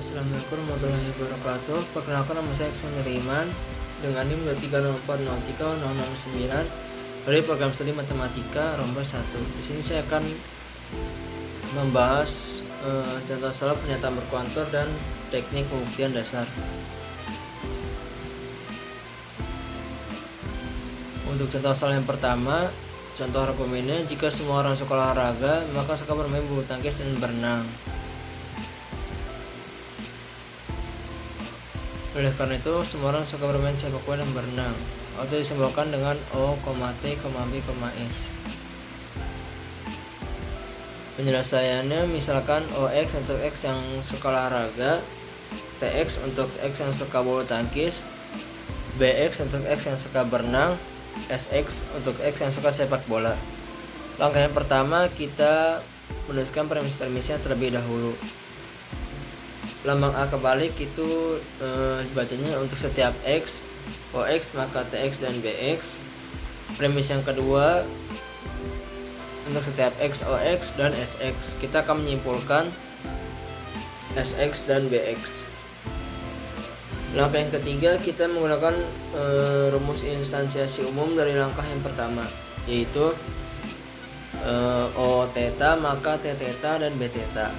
Assalamualaikum warahmatullahi wabarakatuh. Perkenalkan, nama saya Iksan Neriman dengan NIM 230403069 dari program studi matematika rombel 1. Di sini saya akan membahas contoh soal pernyataan berkuantor dan teknik pembuktian dasar. Untuk contoh soal yang pertama, contoh argumennya, jika semua orang suka olahraga, maka suka bermain bulu tangkis dan berenang. Oleh karena itu, semua orang suka bermain sepak bola dan berenang. Atau disimbolkan dengan O, T, B, S. Penyelesaiannya misalkan OX untuk X yang suka olahraga, TX untuk X yang suka bulu tangkis, BX untuk X yang suka berenang, SX untuk X yang suka sepak bola. Langkah yang pertama, kita menuliskan premis-premisnya terlebih dahulu. Lambang A kebalik itu dibacanya untuk setiap X, OX maka TX dan BX. Premis yang kedua, untuk setiap X, OX dan SX, kita akan menyimpulkan SX dan BX. Langkah yang ketiga, kita menggunakan rumus instansiasi umum dari langkah yang pertama, yaitu O theta maka T theta dan B theta.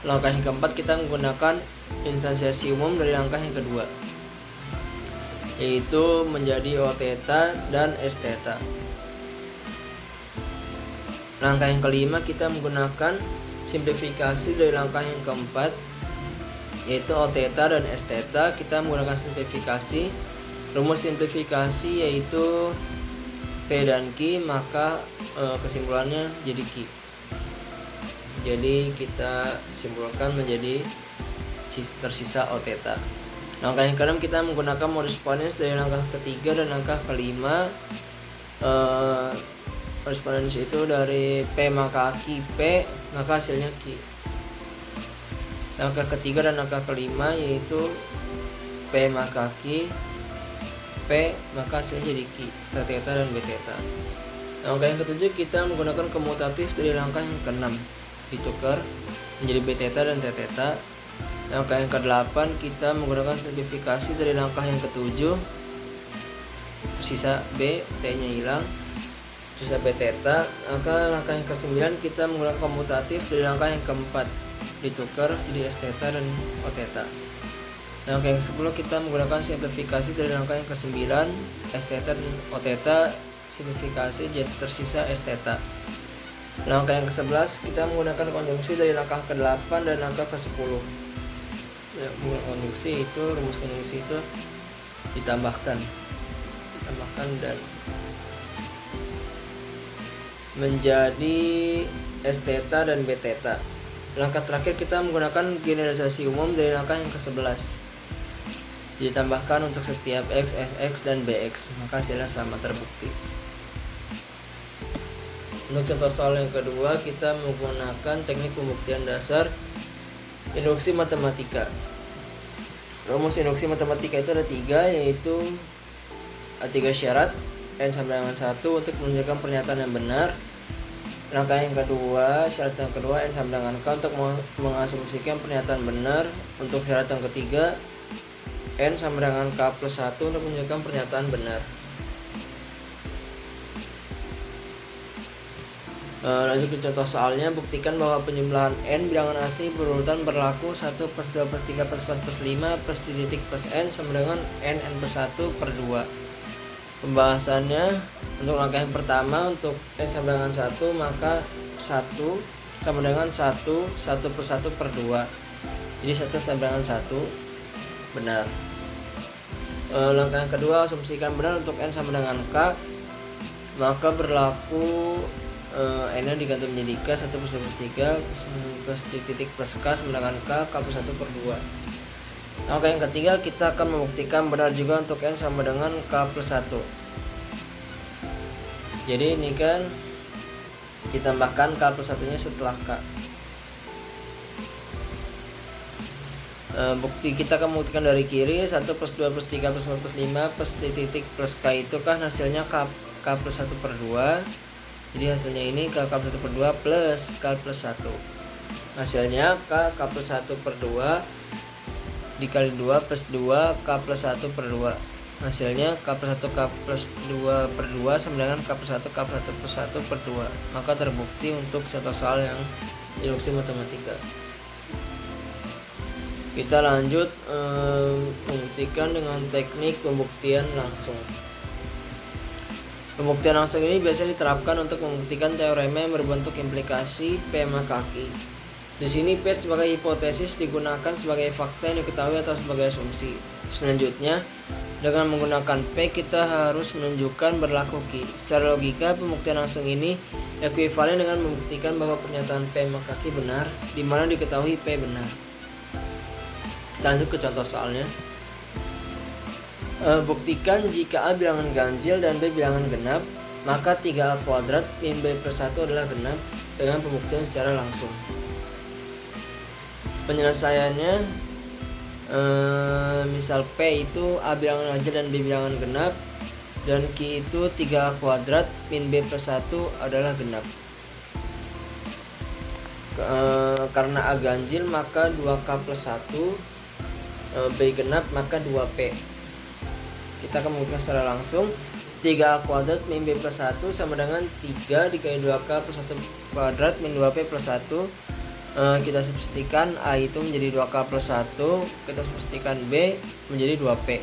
Langkah yang keempat, kita menggunakan instansiasi umum dari langkah yang kedua, yaitu menjadi O theta dan S theta. Langkah yang kelima, kita menggunakan simplifikasi dari langkah yang keempat, yaitu O theta dan S theta. Kita menggunakan simplifikasi. Rumus simplifikasi yaitu P dan Q, maka kesimpulannya jadi Q. Jadi kita simpulkan menjadi tersisa O theta. Langkah yang keenam, kita menggunakan modus ponens dari langkah ketiga dan langkah kelima. Modus ponens itu dari P maka Q, P maka hasilnya Q. Langkah ketiga dan langkah kelima yaitu P maka Q, P maka hasilnya jadi Q, T theta dan B theta. Langkah yang ketujuh, kita menggunakan komutatif dari langkah yang keenam, ditukar menjadi B theta dan T theta. Langkah yang ke-8, kita menggunakan simplifikasi dari langkah yang ke-7, tersisa B, T nya hilang, tersisa B theta. Langkah yang ke-9, kita menggunakan komutatif dari langkah yang ke-4, ditukar jadi S theta dan O theta. Langkah yang ke-10, kita menggunakan simplifikasi dari langkah yang ke-9, S theta dan O theta, simplifikasi jadi tersisa S theta. Langkah yang ke-11, kita menggunakan konjungsi dari langkah ke-8 dan langkah ke-10. Konjungsi itu, rumus konjungsi itu ditambahkan dan menjadi S theta dan B theta. Langkah terakhir, kita menggunakan generalisasi umum dari langkah yang ke-11, ditambahkan untuk setiap X, Fx dan Bx, maka hasilnya sama, terbukti. Untuk contoh soal yang kedua, kita menggunakan teknik pembuktian dasar induksi matematika. Rumus induksi matematika itu ada 3, yaitu ada 3 syarat, N sama dengan 1 untuk menunjukkan pernyataan yang benar. Langkah yang kedua, syarat yang kedua, N sama dengan K untuk mengasumsikan pernyataan benar. Untuk syarat yang ketiga, N sama dengan K plus 1 untuk menunjukkan pernyataan benar. Lanjut ke contoh soalnya, buktikan bahwa penjumlahan N bilangan asli berurutan berlaku 1 plus 2 plus 3 plus 4 plus 5 plus titik plus N sama dengan N plus 1 per 2. Pembahasannya, untuk langkah yang pertama, untuk N sama dengan 1 maka 1 sama dengan 1 per 1 per 2. Jadi 1 sama dengan 1 benar. Langkah yang kedua, asumsikan benar untuk N sama dengan K, maka berlaku N diganti menjadi K, 1 plus 2 plus 3 plus titik plus K sama dengan K plus 1 per 2. Langkah yang ketiga, kita akan membuktikan benar juga untuk N sama dengan K plus 1. Jadi ini kan ditambahkan K plus 1 nya setelah K. Bukti kita akan membuktikan dari kiri, 1 plus 2 plus 3 plus 4 plus 5 plus titik plus K itu kan hasilnya K plus 1 per 2. Jadi hasilnya ini K plus 1 per 2 plus K plus 1. Hasilnya K plus 1 per 2 dikali 2 plus 2 K plus 1 per 2. Hasilnya K plus 1 K plus 2 per 2 sama dengan K plus 1 K plus 1 plus 1 per 2. Maka terbukti untuk contoh soal yang induksi matematika. Kita lanjut membuktikan dengan teknik pembuktian langsung. Pembuktian langsung ini biasanya diterapkan untuk membuktikan teorema yang berbentuk implikasi P maka Q. Di sini P sebagai hipotesis digunakan sebagai fakta yang diketahui atau sebagai asumsi. Selanjutnya, dengan menggunakan P kita harus menunjukkan berlaku Q. Secara logika, pembuktian langsung ini ekuivalen dengan membuktikan bahwa pernyataan P maka Q benar, di mana diketahui P benar. Kita lanjut ke contoh soalnya. Buktikan jika A bilangan ganjil dan B bilangan genap, maka 3A kuadrat min B plus 1 adalah genap dengan pembuktian secara langsung. Penyelesaiannya, misal P itu A bilangan ganjil dan B bilangan genap, dan Q itu 3A kuadrat min B plus 1 adalah genap. Karena A ganjil maka 2K plus 1, B genap maka 2P. Kita akan membuktikan secara langsung. 3A kuadrat min B plus 1 sama dengan 3 dikali 2K plus 1 kuadrat min 2P plus 1. Kita substitusikan A itu menjadi 2K plus 1, kita substitusikan B menjadi 2P.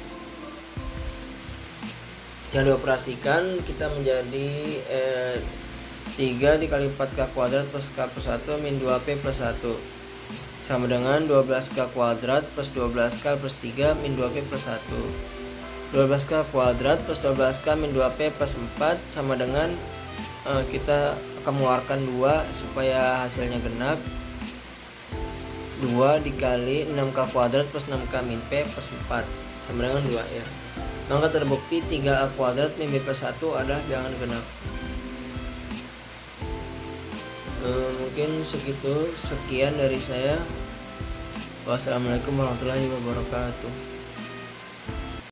Yang dioperasikan kita menjadi 3 dikali 4K kuadrat plus K plus 1 min 2P plus 1 sama dengan 12K kuadrat plus 12K plus 3 min 2P plus 1. 12K kuadrat plus 12K min 2P plus 4 sama dengan kita akan mengeluarkan 2 supaya hasilnya genap. 2 dikali 6K kuadrat plus 6K min P plus 4 sama dengan 2R. Maka terbukti 3A kuadrat min B plus 1 adalah bilangan genap. Mungkin sekian dari saya. Wassalamualaikum warahmatullahi wabarakatuh.